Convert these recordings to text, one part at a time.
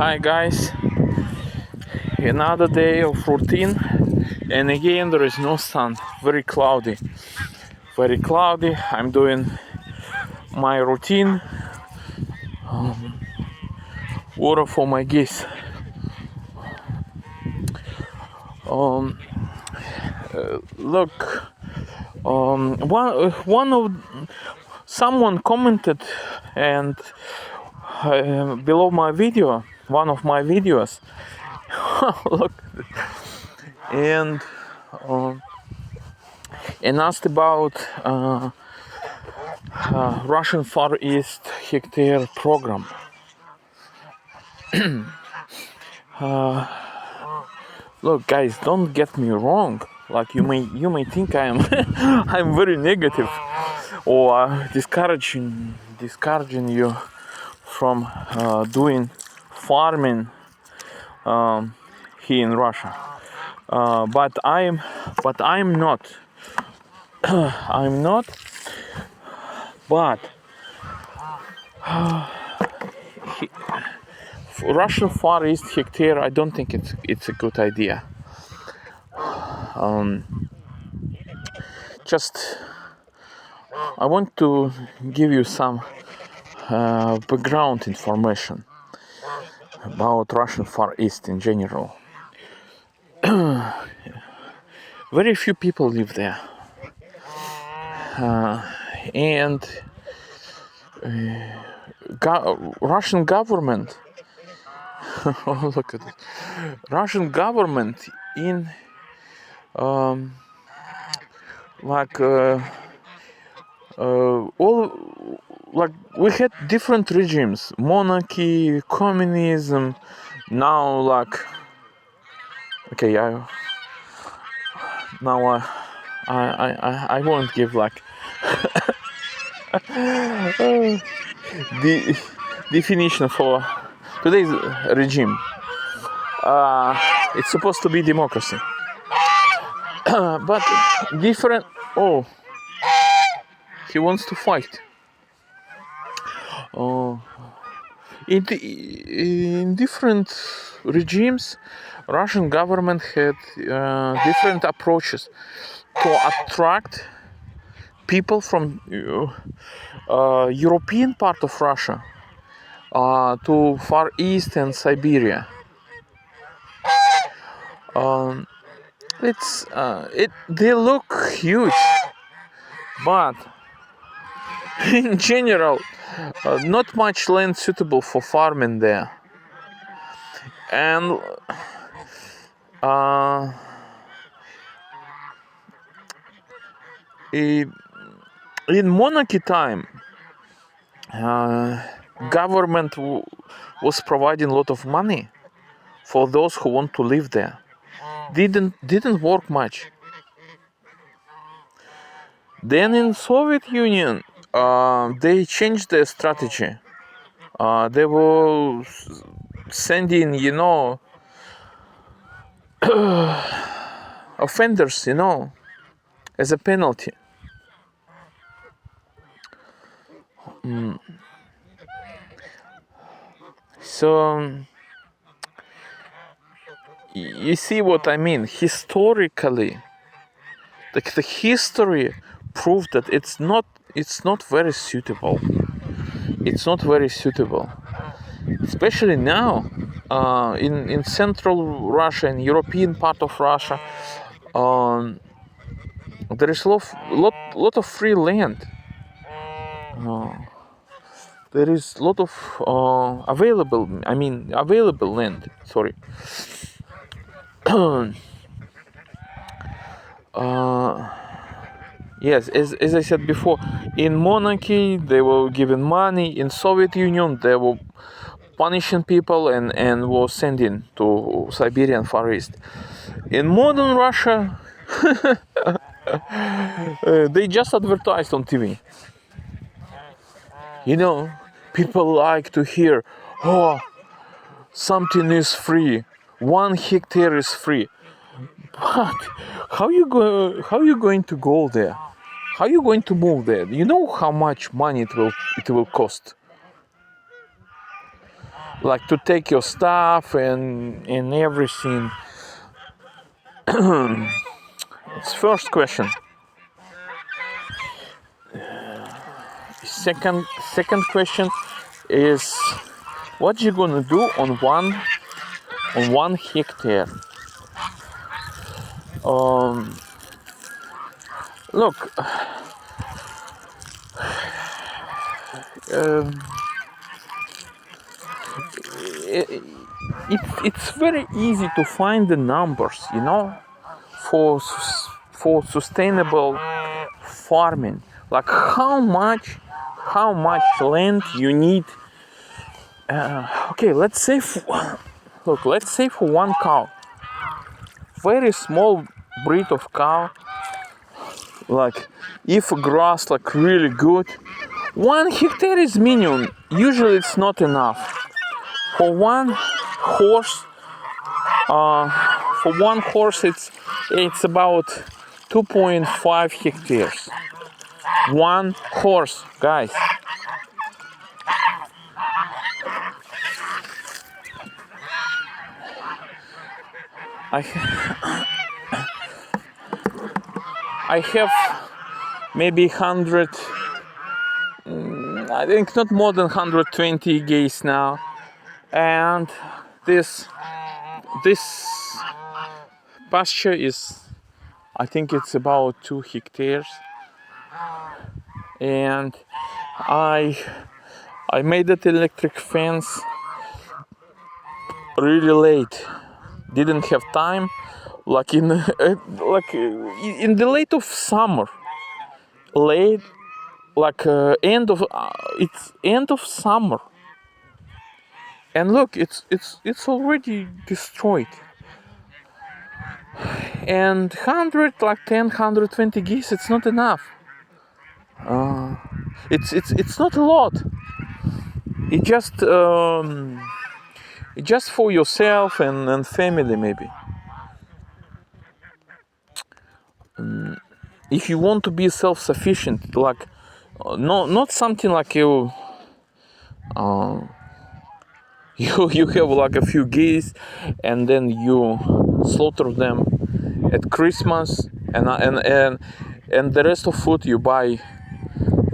Hi guys, another day of routine, and again there is no sun, very cloudy. I'm doing my routine, water for my geese. Um, Look, one of someone commented and below my video, one of my videos. Look, and asked about Russian Far East hectare program. Look, guys, don't get me wrong. Like you may think I am I'm very negative or discouraging you from doing farming here in Russia. But I'm not. I'm not. But Russian Far East hectare, I don't think it's a good idea. Just I want to give you some background information about Russian Far East in general. Very few people live there, and Russian government. Oh, look at it. Russian government in all, like, we had different regimes: monarchy, communism. Now, like, okay, I won't give like the definition for today's regime. It's supposed to be democracy, but different. Oh, he wants to fight. Oh, in different regimes, Russian government had different approaches to attract people from European part of Russia to Far East and Siberia. They look huge, but in general, not much land suitable for farming there. And in monarchy time, government was providing a lot of money for those who want to live there. Didn't work much. Then in Soviet Union, they changed their strategy. They were sending, offenders, as a penalty. So you see what I mean? Historically, the history proved that it's not very suitable. It's not very suitable, especially now in central Russia and European part of Russia. There is lot of free land. There is a lot of available land. Sorry. Yes, as I said before, in monarchy they were given money. In Soviet Union they were punishing people and were sending to Siberian Far East. In modern Russia, they just advertised on TV. People like to hear, oh, something is free, 1 hectare is free. But how you going to go there? How are you going to move there? You know how much money it will cost. like to take your stuff and everything. It's first question. Second question is, what you gonna do on one hectare? Look, it's very easy to find the numbers, for sustainable farming. Like how much land you need. Okay, let's say for one cow, very small breed of cow, like if grass like really good, 1 hectare is minimum. Usually it's not enough for one horse. For one horse, it's about 2.5 hectares. One horse, guys. I have maybe 100. I think not more than 120 geese now, and this pasture is, I think it's about 2 hectares, and I made that electric fence really late. Didn't have time, like in the late of summer, late, like it's end of summer, and look, it's already destroyed. And 120 geese, it's not enough. It's not a lot. It just for yourself and family maybe. If you want to be self-sufficient, like not something like you have like a few geese and then you slaughter them at Christmas and the rest of food you buy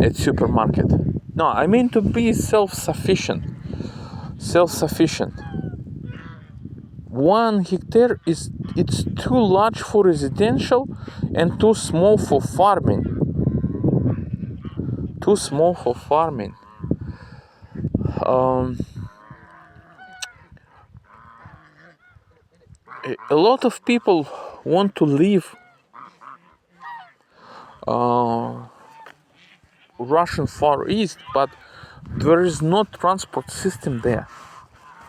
at supermarket. No, I mean to be self-sufficient. 1 hectare it's too large for residential and too small for farming. A lot of people want to live Russian Far East, but there is no transport system there.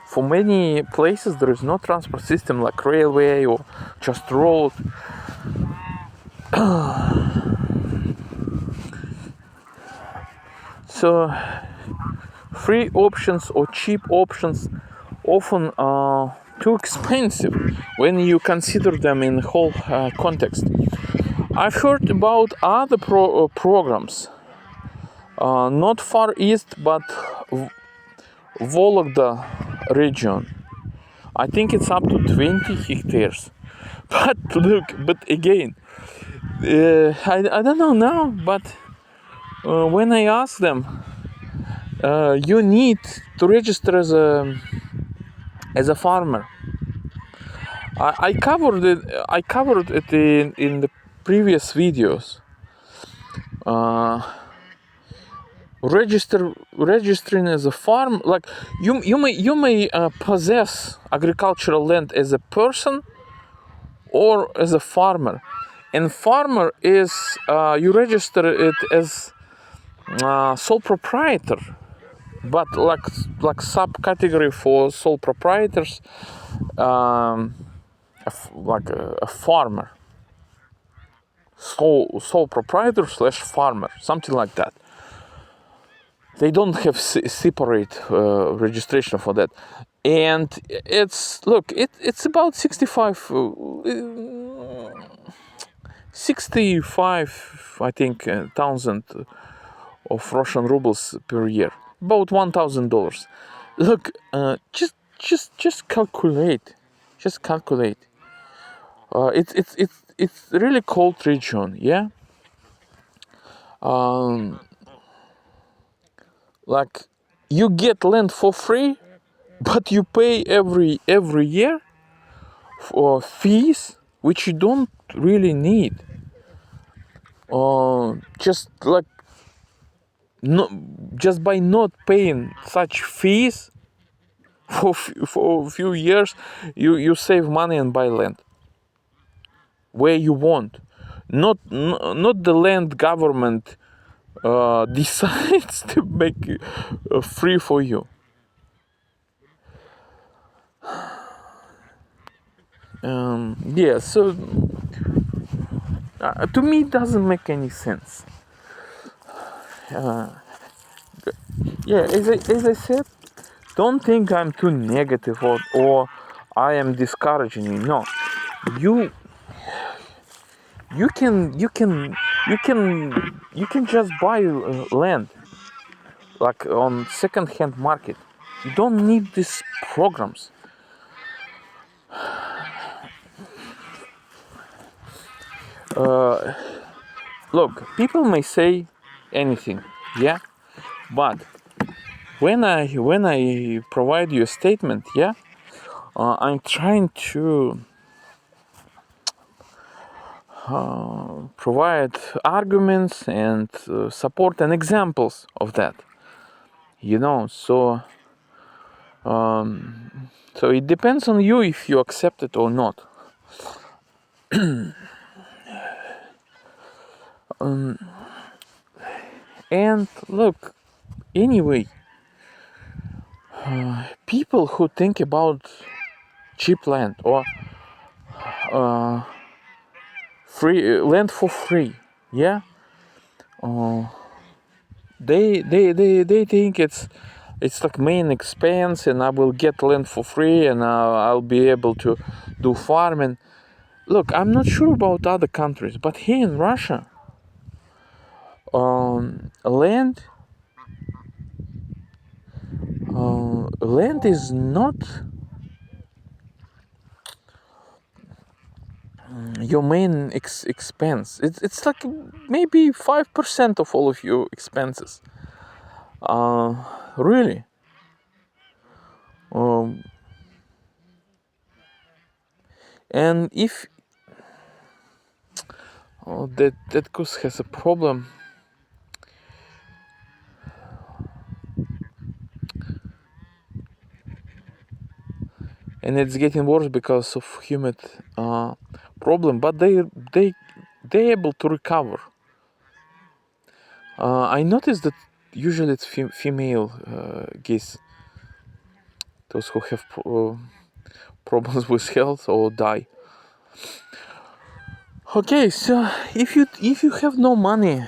For many places there is no transport system like railway or just road. So free options or cheap options often are too expensive when you consider them in whole context. I've heard about other programs, not Far East but Vologda region. I think it's up to 20 hectares. But look, again, I don't know now, but when I ask them, you need to register as a farmer. I covered it in the previous videos. Registering as a farm, like you may possess agricultural land as a person or as a farmer, and farmer is you register it as sole proprietor, but like subcategory for sole proprietors, like a farmer, sole proprietor / farmer, something like that. They don't have separate registration for that, and it's about 65 I think thousand of Russian rubles per year, about $1,000. Look, just calculate. Just calculate. It's really cold region, yeah. Like you get land for free, but you pay every year for fees which you don't really need. Just like no, just by not paying such fees for a few years, you save money and buy land where you want. Not the land government decides to make free for you. Yeah, so to me it doesn't make any sense. Yeah, as I said, don't think I'm too negative or I am discouraging you. No, you you can you can you can you can just buy land like on second-hand market. You don't need these programs. Look, people may say anything, yeah, but when I provide you a statement, yeah, I'm trying to provide arguments and support and examples of that. So it depends on you if you accept it or not. And look, anyway, people who think about cheap land or free land for free, yeah, they think it's like main expense, and I will get land for free, and I'll be able to do farming. Look, I'm not sure about other countries, but here in Russia, land is not your main expense. It's like maybe 5% of all of your expenses. Really. Um, and if that goose has a problem, and it's getting worse because of humid problem, but they're able to recover. I noticed that usually it's female geese, those who have problems with health or die. Okay, so if you have no money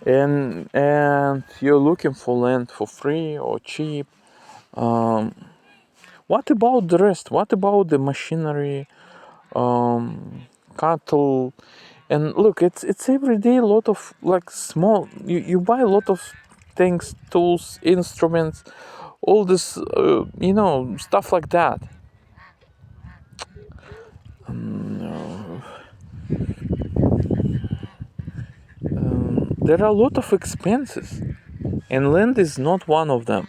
and you're looking for land for free or cheap, what about the rest? What about the machinery, cattle? And look, it's every day a lot of like small. You buy a lot of things, tools, instruments, all this, stuff like that. There are a lot of expenses, and land is not one of them.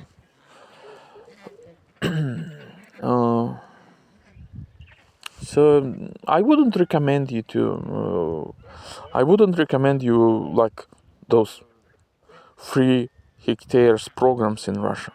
So I wouldn't recommend you to. I wouldn't recommend you like those free hectares programs in Russia.